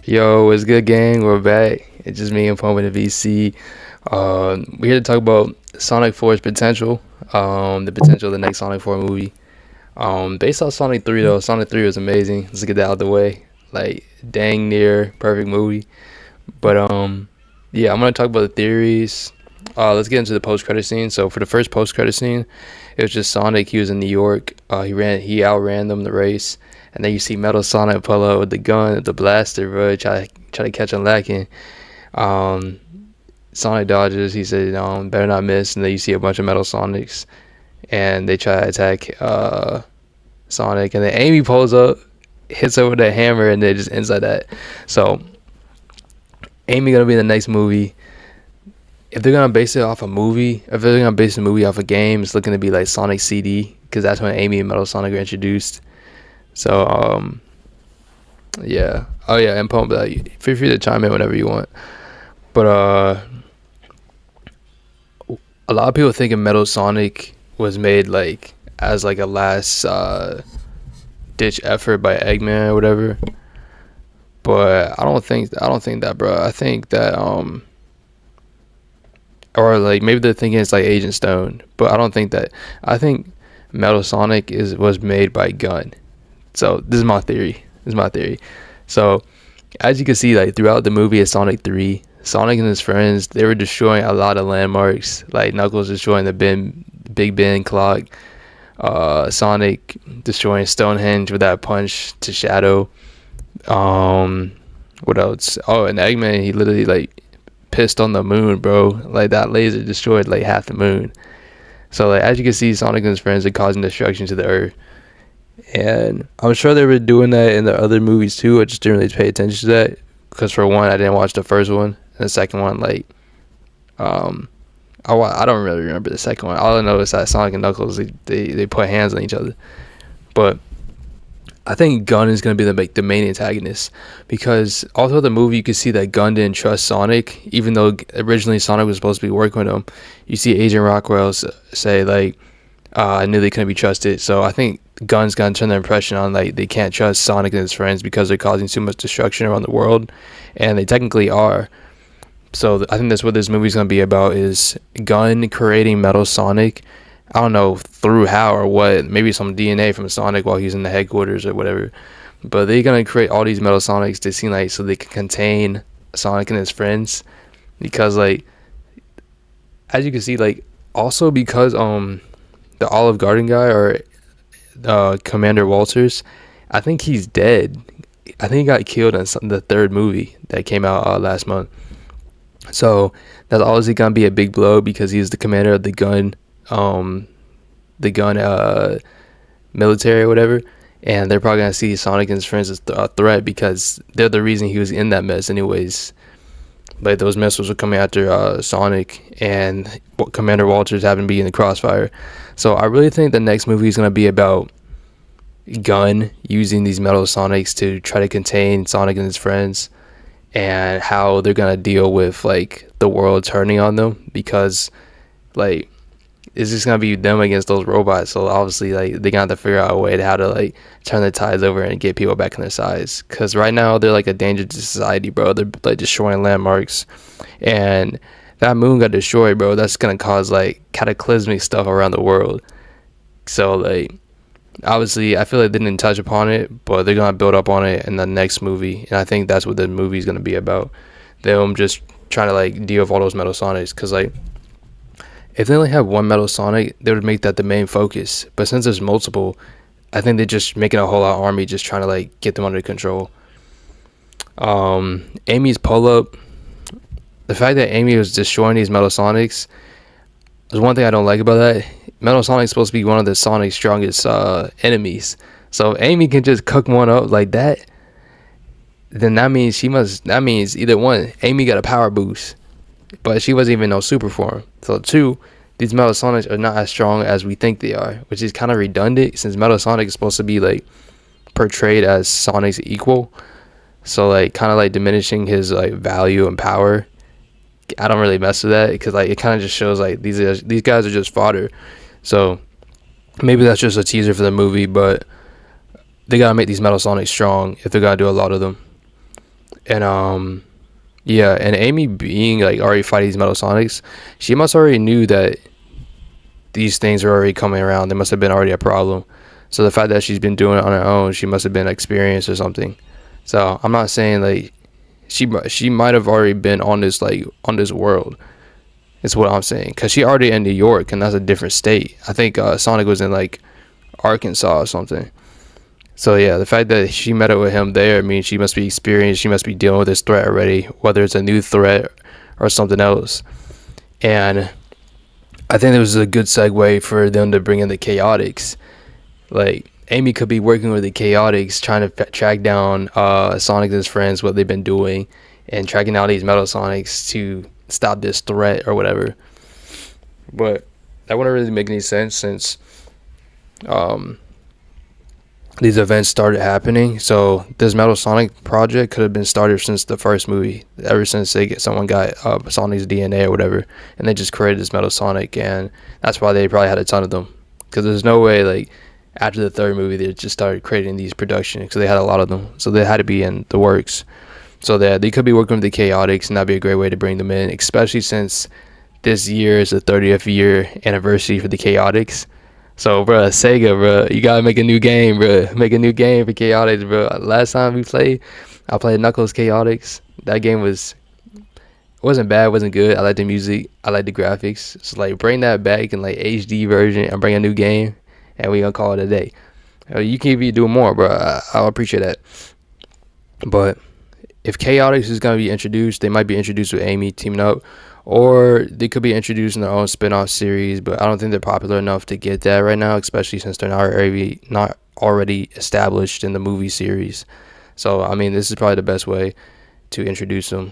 Yo, what's good, gang? We're back. It's just me and Pump in the VC. We're here to talk about Sonic 4's potential, the potential of the next Sonic 4 movie. Based off Sonic 3, though, Sonic 3 was amazing. Let's get that out of the way. Like, dang near perfect movie. But, yeah, I'm going to talk about the theories. Let's get into the post-credit scene. So, for the first post-credit scene, it was just Sonic. He was in New York. He outran them in the race. And then you see Metal Sonic pull out with the gun, the blaster, bro, try to catch him lacking. Um, Sonic dodges. He said, better not miss. And then you see a bunch of Metal Sonics, and they try to attack Sonic. And then Amy pulls up, hits her with a hammer, and they just ends like that. So Amy gonna be in the next movie. If they're gonna base it off a movie, if they're gonna base the movie off a game, it's looking to be like Sonic CD, because that's when Amy and Metal Sonic are introduced. So yeah. Oh yeah, and Pump, feel free to chime in whenever you want. But a lot of people thinking Metal Sonic was made like as like a last ditch effort by Eggman or whatever. But I don't think that, bro. I think that or like maybe they're thinking it's like Agent Stone, but I don't think that. I think Metal Sonic was made by Gun. So this is my theory. So as you can see, like throughout the movie of Sonic 3, Sonic and his friends, they were destroying a lot of landmarks. Like Knuckles destroying the Big Ben clock. Sonic destroying Stonehenge with that punch to Shadow. What else? Oh, and Eggman, he literally like pissed on the moon, bro. Like that laser destroyed like half the moon. So like as you can see, Sonic and his friends are causing destruction to the Earth. And I'm sure they were doing that in the other movies too. I just didn't really pay attention to that because for one, I didn't watch the first one, and the second one, like, I don't really remember the second one. All I know is that Sonic and Knuckles they put hands on each other. But I think Gun is gonna be the main antagonist, because all through the movie you can see that Gun didn't trust Sonic, even though originally Sonic was supposed to be working with him. You see Agent Rockwell say like, I knew they couldn't be trusted. So I think Gun's gonna turn their impression on like they can't trust Sonic and his friends because they're causing too much destruction around the world, and they technically are. So I think that's what this movie's gonna be about: is Gun creating Metal Sonic. I don't know through how or what. Maybe some DNA from Sonic while he's in the headquarters or whatever. But they're gonna create all these Metal Sonics to seem like so they can contain Sonic and his friends, because like as you can see, like also because the Olive Garden guy, or Commander Walters, I think he's dead. I think he got killed in the third movie that came out last month. So that's obviously gonna be a big blow because he's the commander of the gun military or whatever, and they're probably gonna see Sonic and his friends as a threat because they're the reason he was in that mess, anyways. Like those missiles were coming after Sonic, and Commander Walters happened to be in the crossfire. So I really think the next movie is gonna be about Gun using these Metal Sonics to try to contain Sonic and his friends, and how they're gonna deal with like the world turning on them, because like it's just gonna be them against those robots. So obviously like they're gonna have to figure out a way to how to like turn the tides over and get people back on their sides, because right now they're like a danger to society, bro. They're like destroying landmarks, and that moon got destroyed, bro. That's gonna cause like cataclysmic stuff around the world. So like obviously I feel like they didn't touch upon it, but they're gonna build up on it in the next movie, and I think that's what the movie is gonna be about. Them just trying to like deal with all those Metal Sonics, because like if they only have one Metal Sonic, they would make that the main focus. But since there's multiple, I think they're just making a whole lot of army, just trying to like get them under control. Amy's pull up, the fact that Amy was destroying these Metal Sonics, there's one thing I don't like about that. Metal Sonic's supposed to be one of the Sonic's strongest enemies. So if Amy can just cook one up like that, then that means either one, Amy got a power boost, but she wasn't even no super form. So two, these Metal Sonics are not as strong as we think they are, which is kind of redundant since Metal Sonic is supposed to be like portrayed as Sonic's equal. So like kind of like diminishing his like value and power. I don't really mess with that, because like it kind of just shows like these guys are just fodder. So maybe that's just a teaser for the movie, but they gotta make these Metal Sonics strong if they're gonna do a lot of them. And yeah, and Amy being like already fighting these Metal Sonics, she must already knew that these things are already coming around. There must have been already a problem. So the fact that she's been doing it on her own, she must have been experienced or something. So I'm not saying like she might have already been on this like on this world. Is what I'm saying, because she already in New York and that's a different state. I think Sonic was in like Arkansas or something. So yeah, the fact that she met up with him there means she must be experienced. She must be dealing with this threat already, whether it's a new threat or something else. And I think it was a good segue for them to bring in the Chaotix. Like Amy could be working with the Chaotix, trying to track down Sonic and his friends, what they've been doing, and tracking down these Metal Sonics to stop this threat or whatever. But that wouldn't really make any sense since um, these events started happening. So this Metal Sonic project could have been started since the first movie, ever since someone got Sonic's DNA or whatever, and they just created this Metal Sonic, and that's why they probably had a ton of them. Because there's no way like after the third movie they just started creating these productions, because they had a lot of them, so they had to be in the works. So that they could be working with the Chaotix, and that'd be a great way to bring them in, especially since this year is the 30th year anniversary for the Chaotix. So, bro, Sega, bro, you gotta make a new game, bro. Make a new game for Chaotix, bro. Last time we played, I played Knuckles Chaotix. That game wasn't bad, wasn't good. I like the music, I like the graphics. So, like, bring that back in like HD version and bring a new game, and we gonna call it a day. You can even do more, bro. I'll appreciate that. But if Chaotix is going to be introduced, they might be introduced with Amy teaming up, or they could be introduced in their own spin-off series, but I don't think they're popular enough to get that right now, especially since they're not already established in the movie series. So, I mean, this is probably the best way to introduce them.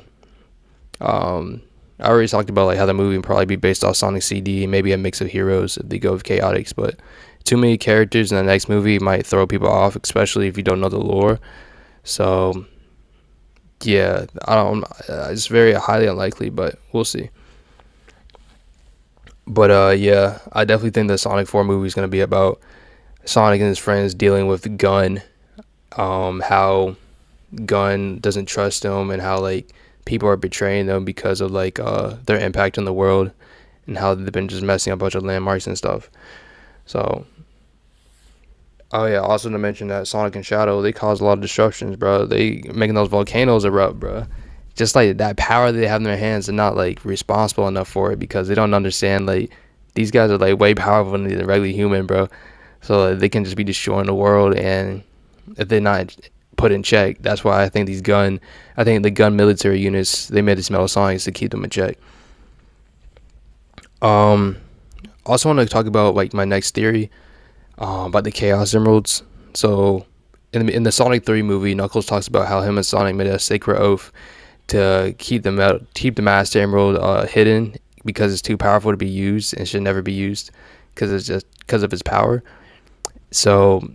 I already talked about like how the movie would probably be based off Sonic CD, maybe a mix of heroes if they go with Chaotix, but too many characters in the next movie might throw people off, especially if you don't know the lore. So yeah, I don't. It's very highly unlikely, but we'll see. But yeah, I definitely think the Sonic 4 movie is gonna be about Sonic and his friends dealing with G.U.N. How G.U.N doesn't trust them, and how like people are betraying them because of like their impact on the world, and how they've been just messing up a bunch of landmarks and stuff. So, oh yeah, also to mention that Sonic and Shadow, they cause a lot of destructions, bro. They making those volcanoes erupt, bro. Just like that power that they have in their hands, they're not like responsible enough for it, because they don't understand like these guys are like way powerful than the regular human, bro. So like, they can just be destroying the world, and if they're not put in check, that's why I think I think the gun military units, they made these Metal Sonics to keep them in check. Um, Also want to talk about like my next theory about the Chaos Emeralds. So in the Sonic 3 movie, Knuckles talks about how him and Sonic made a sacred oath to keep the Master Emerald hidden, because it's too powerful to be used and should never be used, because it's just because of its power. So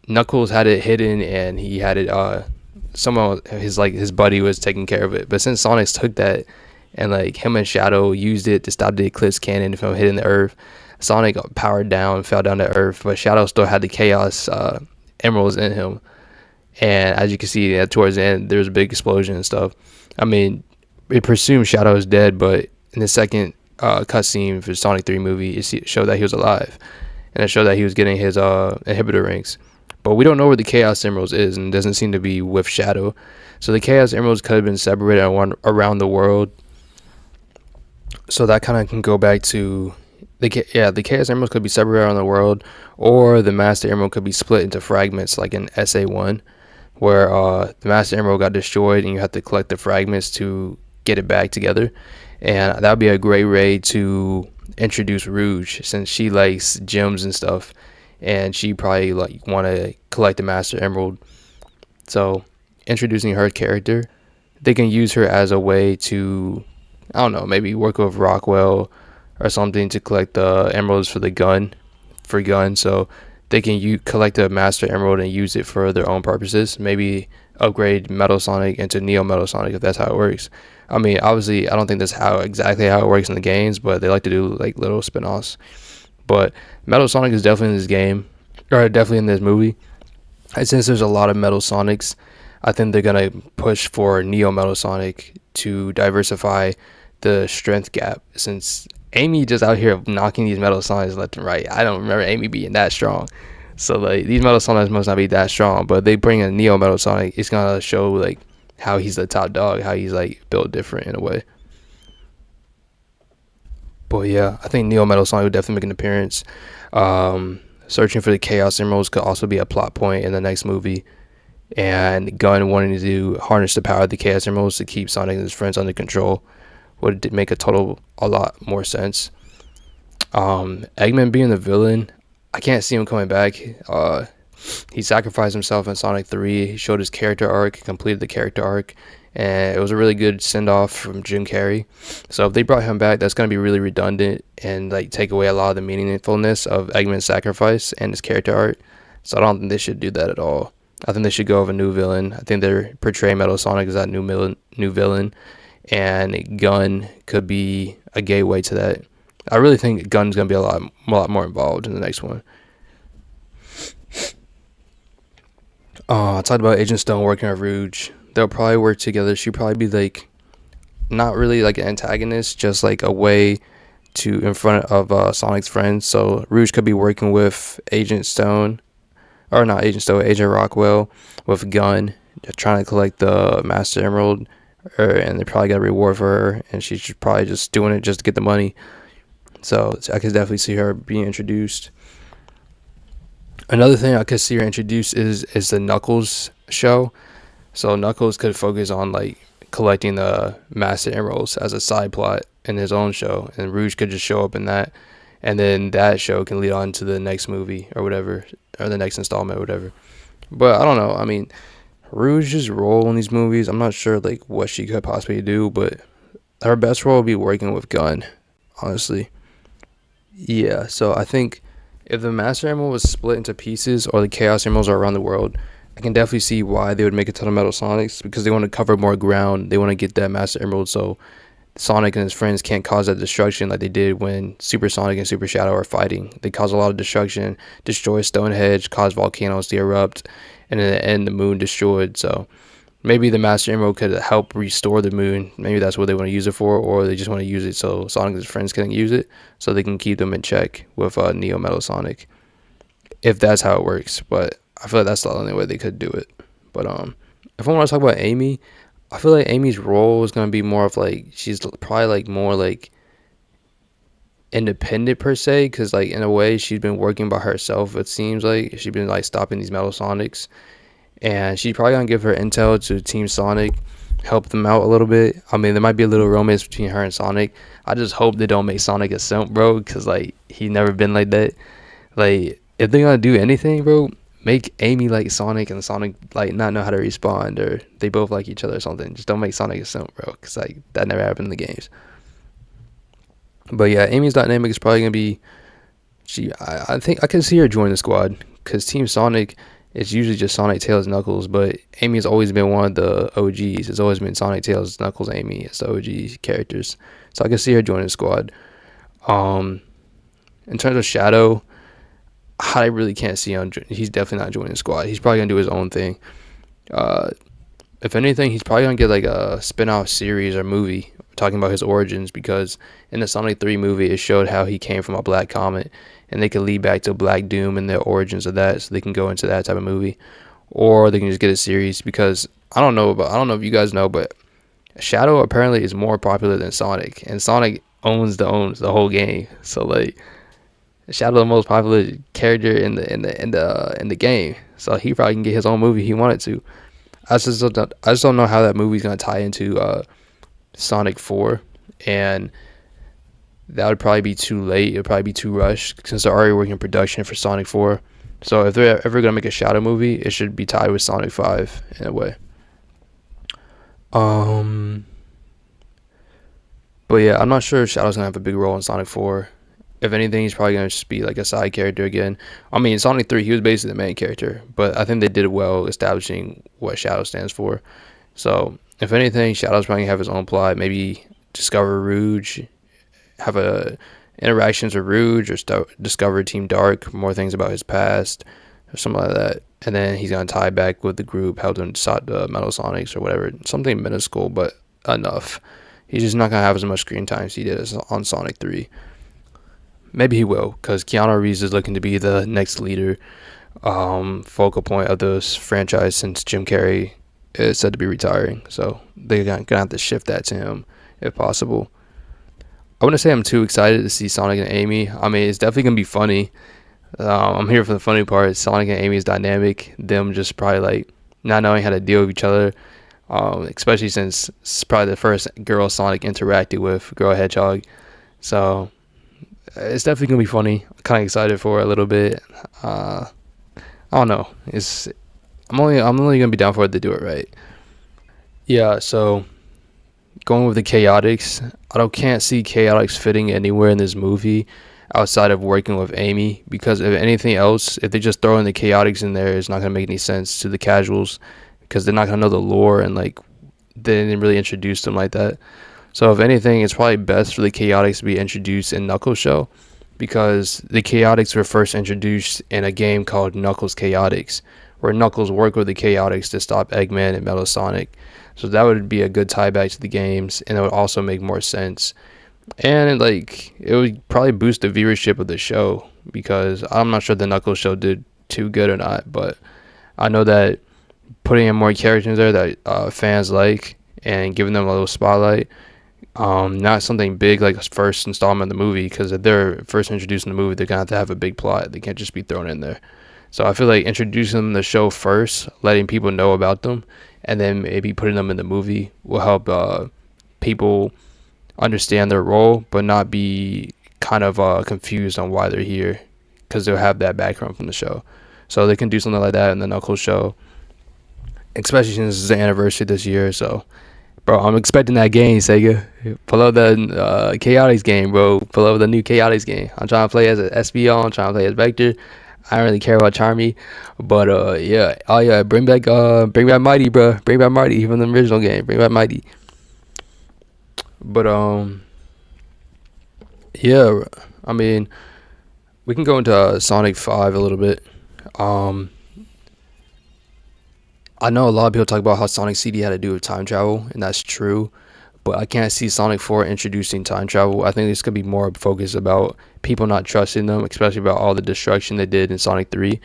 Knuckles had it hidden, and he had it someone his buddy was taking care of it. But since Sonic took that, and like him and Shadow used it to stop the Eclipse Cannon from hitting the Earth, Sonic powered down, fell down to Earth, but Shadow still had the Chaos Emeralds in him. And as you can see, towards the end, there's a big explosion and stuff. I mean, it presumes Shadow is dead, but in the second cutscene for Sonic 3 movie, it showed that he was alive, and it showed that he was getting his inhibitor rings. But we don't know where the Chaos Emeralds is, and it doesn't seem to be with Shadow. So the Chaos Emeralds could have been separated around the world. So that kind of can go back to the Chaos Emeralds could be separated around the world, or the Master Emerald could be split into fragments, like in SA1, where the Master Emerald got destroyed, and you have to collect the fragments to get it back together. And that would be a great way to introduce Rouge, since she likes gems and stuff, and she probably like want to collect the Master Emerald. So introducing her character, they can use her as a way to, I don't know, maybe work with Rockwell or something to collect the emeralds for the gun, so they can collect the Master Emerald and use it for their own purposes. Maybe upgrade Metal Sonic into Neo Metal Sonic, if that's how it works. I mean, obviously, I don't think that's exactly how it works in the games, but they like to do like little spin-offs. But Metal Sonic is definitely in this game, or definitely in this movie. And since there's a lot of Metal Sonics, I think they're gonna push for Neo Metal Sonic to diversify the strength gap, since Amy just out here knocking these Metal Sonics left and right. I don't remember Amy being that strong. So like these Metal Sonics must not be that strong, but they bring a Neo Metal Sonic, it's gonna show like how he's the top dog, how he's like built different in a way. But yeah, I think Neo Metal Sonic would definitely make an appearance. Searching for the Chaos Emeralds could also be a plot point in the next movie, and Gun wanting to harness the power of the Chaos Emeralds to keep Sonic and his friends under control would make a lot more sense. Eggman being the villain, I can't see him coming back. He sacrificed himself in Sonic 3. He showed his character arc, completed the character arc, and it was a really good send off from Jim Carrey. So if they brought him back, that's gonna be really redundant and like take away a lot of the meaningfulness of Eggman's sacrifice and his character arc. So I don't think they should do that at all. I think they should go with a new villain. I think they're portray Metal Sonic as that new villain, and Gun could be a gateway to that. I really think Gun's gonna be a lot more involved in the next one. I talked about Agent Stone working with Rouge. They'll probably work together. She'll probably be like not really like an antagonist, just like a way to in front of Sonic's friends. So Rouge could be working with Agent Stone, or not Agent Stone, Agent Rockwell, with Gun, trying to collect the Master Emerald, and they probably got a reward for her, and she's probably just doing it just to get the money. So I could definitely see her being introduced. Another thing I could see her introduced is the Knuckles show. So Knuckles could focus on like collecting the Master Emeralds as a side plot in his own show, and Rouge could just show up in that, and then that show can lead on to the next movie or whatever, or the next installment or whatever. But I don't know. I mean, Rouge's role in these movies, I'm not sure like what she could possibly do, but her best role would be working with Gun, honestly. Yeah, so I think if the Master Emerald was split into pieces or the Chaos Emeralds are around the world, I can definitely see why they would make a ton of Metal Sonics, because they want to cover more ground. They want to get that Master Emerald so Sonic and his friends can't cause that destruction like they did when Super Sonic and Super Shadow are fighting. They cause a lot of destruction, destroy Stonehenge, cause volcanoes to erupt, and in the end, the moon destroyed. So maybe the Master Emerald could help restore the moon. Maybe that's what they want to use it for, or they just want to use it so Sonic and his friends can use it, so they can keep them in check with Neo Metal Sonic. If that's how it works, but I feel like that's the only way they could do it. But if I want to talk about Amy, I feel like Amy's role is gonna be more of like she's probably like more like independent per se, because like in a way she's been working by herself. It seems like she's been like stopping these Metal Sonics, and she's probably gonna give her intel to Team Sonic, help them out a little bit. I mean, there might be a little romance between her and Sonic. I just hope they don't make Sonic a simp, bro, because like he never been like that. Like if they're gonna do anything, bro, make Amy like Sonic and Sonic like not know how to respond, or they both like each other or something. Just don't make Sonic a simp, bro, because like that never happened in the games. But yeah, Amy's dynamic is probably gonna be I think I can see her join the squad, because Team Sonic is usually just Sonic, Tails, Knuckles, but Amy's always been one of the OGs. It's always been Sonic, Tails, Knuckles, Amy as the OG characters. So I can see her joining the squad. In terms of Shadow, I really can't see him. He's definitely not joining the squad. He's probably gonna do his own thing. Uh, if anything, he's probably gonna get like a spin-off series or movie talking about his origins, because in the Sonic 3 movie it showed how he came from a black comet, and they could lead back to Black Doom and the origins of that, so they can go into that type of movie, or they can just get a series. Because I don't know if you guys know, but Shadow apparently is more popular than Sonic, and Sonic owns the whole game. So like Shadow the most popular character in the game, so he probably can get his own movie he wanted to. I just don't know how that movie's gonna tie into Sonic 4, and that would probably be too late. It would probably be too rushed, since they're already working in production for Sonic 4. So if they're ever gonna make a Shadow movie, it should be tied with Sonic 5 in a way. Um, but yeah, I'm not sure if Shadow's gonna have a big role in Sonic 4. If anything, he's probably gonna just be like a side character again. I mean, in Sonic 3, he was basically the main character, but I think they did well establishing what Shadow stands for. So if anything, Shadow's probably gonna have his own plot. Maybe discover Rouge, have a interactions with Rouge, or discover Team Dark, more things about his past, or something like that. and then he's gonna tie back with the group, help them stop the Metal Sonics or whatever. Something minuscule, but enough. He's just not gonna have as much screen time as he did on Sonic 3. Maybe he will, because Keanu Reeves is looking to be the next leader, focal point of this franchise since Jim Carrey is said to be retiring. So they're gonna have to shift that to him if possible. I wouldn't say I'm too excited to see Sonic and Amy. I mean, it's definitely gonna be funny. I'm here for the funny part. Sonic and Amy's dynamic, them just probably like not knowing how to deal with each other, especially since it's probably the first girl Sonic interacted with, girl Hedgehog. So it's definitely gonna be funny. I'm kind of excited for it a little bit. I don't know. I'm only gonna be down for it to do it right. Yeah. So going with the Chaotix, can't see Chaotix fitting anywhere in this movie outside of working with Amy, because if anything else, if they just throw in the Chaotix in there, it's not gonna make any sense to the casuals, because they're not gonna know the lore, and like they didn't really introduce them like that. So if anything, it's probably best for the Chaotix to be introduced in Knuckles Show, because the Chaotix were first introduced in a game called Knuckles Chaotix, where Knuckles worked with the Chaotix to stop Eggman and Metal Sonic. So that would be a good tie back to the games, and it would also make more sense. And like it would probably boost the viewership of the show, because I'm not sure the Knuckles Show did too good or not, but I know that putting in more characters there that fans like and giving them a little spotlight, not something big like first installment of the movie, because if they're first introduced in the movie, they're gonna have to have a big plot. They can't just be thrown in there. So I feel like introducing them to the show first, letting people know about them, and then maybe putting them in the movie will help people understand their role, but not be kind of confused on why they're here, because they'll have that background from the show. So they can do something like that in the Knuckles Show, especially since it's the anniversary this year. So, bro, I'm expecting that game, Sega. Pull up the Chaotix game, bro. Pull up the new Chaotix game. I'm trying to play as an SBO. I'm trying to play as Vector. I don't really care about Charmy, but yeah. Oh yeah, bring back Mighty, bro. Bring back Mighty from the original game. Bring back Mighty. But yeah. I mean, we can go into Sonic 5 a little bit. I know a lot of people talk about how Sonic CD had to do with time travel, and that's true. But I can't see Sonic 4 introducing time travel. I think this could be more focused about people not trusting them, especially about all the destruction they did in Sonic 3.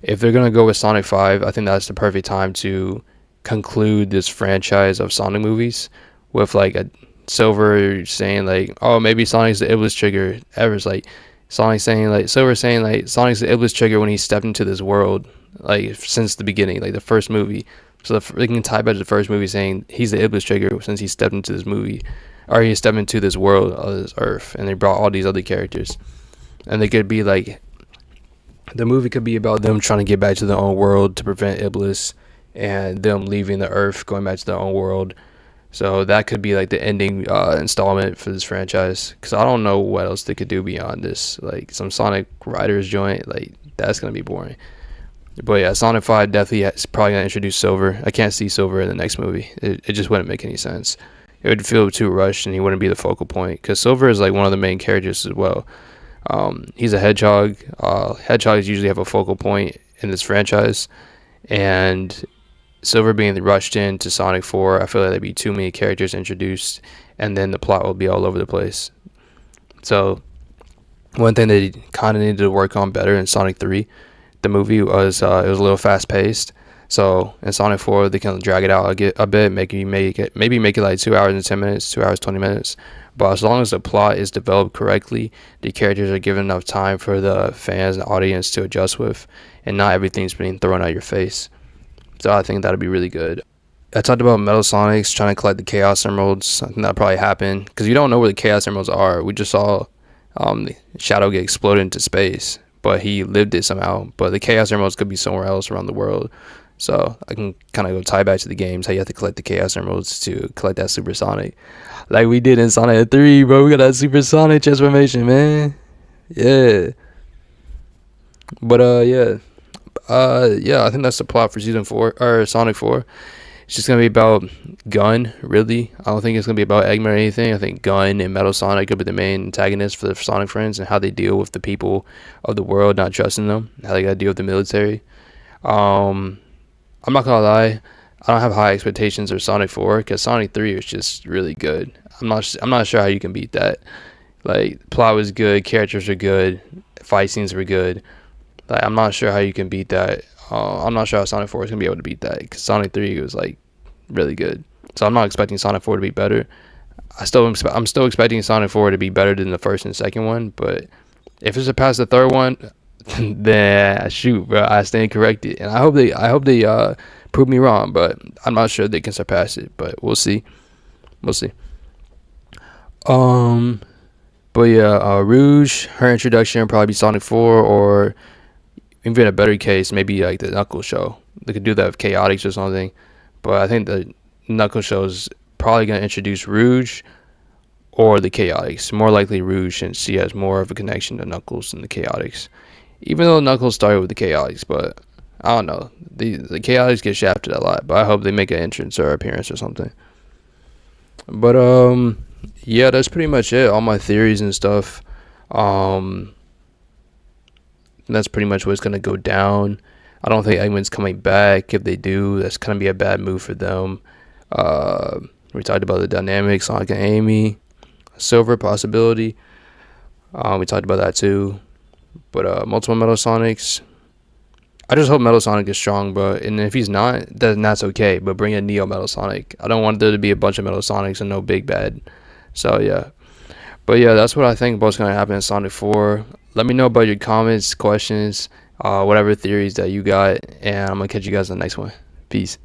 If they're going to go with Sonic 5, I think that's the perfect time to conclude this franchise of Sonic movies with like a Silver saying like, oh, maybe Sonic's the Iblis trigger. Ever's like Sonic saying like Silver saying like Sonic's the Iblis trigger when he stepped into this world, like since the beginning, like the first movie. So they can tie back to the first movie saying he's the Iblis trigger since he stepped into this movie, or he stepped into this world of this Earth, and they brought all these other characters, and they could be like, the movie could be about them trying to get back to their own world to prevent Iblis, and them leaving the Earth, going back to their own world. So that could be like the ending installment for this franchise, because I don't know what else they could do beyond this. Like some Sonic Riders joint, like that's gonna be boring. But yeah, Sonic 5 definitely is probably going to introduce Silver. I can't see Silver in the next movie. It just wouldn't make any sense. It would feel too rushed, and he wouldn't be the focal point, because Silver is like one of the main characters as well. He's a hedgehog. Hedgehogs usually have a focal point in this franchise, and Silver being rushed into Sonic 4, I feel like there'd be too many characters introduced, and then the plot will be all over the place. So one thing they kind of needed to work on better in Sonic 3, the movie, was it was a little fast paced. So in Sonic 4, they can drag it out a bit, maybe make it like 2 hours and 10 minutes, 2 hours 20 minutes. But as long as the plot is developed correctly, the characters are given enough time for the fans and audience to adjust with, and not everything's being thrown at your face. So I think that'd be really good. I talked about Metal Sonics trying to collect the Chaos Emeralds. I think that probably happened, because you don't know where the Chaos Emeralds are. We just saw Shadow get exploded into space, but he lived it somehow. But the Chaos Emeralds could be somewhere else around the world. So I can kind of go tie back to the games, how you have to collect the Chaos Emeralds to collect that Super Sonic. Like we did in Sonic 3, bro. We got that Super Sonic transformation, man. Yeah. But yeah. Yeah, I think that's the plot for Season 4, or Sonic 4. It's just going to be about G.U.N, really. I don't think it's going to be about Eggman or anything. I think G.U.N and Metal Sonic could be the main antagonists for the Sonic friends, and how they deal with the people of the world not trusting them, how they got to deal with the military. Um, I'm not gonna lie, I don't have high expectations for Sonic 4 because Sonic 3 was just really good. I'm not sure how you can beat that. Like, plot was good, characters were good, fight scenes were good. Like, I'm not sure how you can beat that. I'm not sure how Sonic 4 is gonna be able to beat that because Sonic 3 was like really good. So I'm not expecting Sonic 4 to be better. I'm still expecting Sonic 4 to be better than the first and second one, but if it's past the third one, then shoot, bro, I stand corrected, and I hope they prove me wrong, but I'm not sure they can surpass it, but we'll see, we'll see. Um, but yeah, Rouge, her introduction will probably be Sonic 4, or even in a better case, maybe like the Knuckles show. They could do that with Chaotix or something, but I think the Knuckles show is probably gonna introduce Rouge or the Chaotix. More likely Rouge, since she has more of a connection to Knuckles than the Chaotix. Even though Knuckles started with the Chaotix, but I don't know. The Chaotix get shafted a lot, but I hope they make an entrance or appearance or something. But yeah, that's pretty much it. All my theories and stuff. Um, that's pretty much what's gonna go down. I don't think Eggman's coming back. If they do, that's gonna be a bad move for them. Uh, we talked about the dynamics, Sonic and Amy, Silver possibility. We talked about that too. But multiple Metal Sonics. I just hope Metal Sonic is strong, but and if he's not, then that's okay. But bring in Neo Metal Sonic. I don't want there to be a bunch of Metal Sonics and no big bad. So yeah. But yeah, that's what I think what's gonna happen in Sonic 4. Let me know about your comments, questions, whatever theories that you got, and I'm gonna catch you guys in the next one. Peace.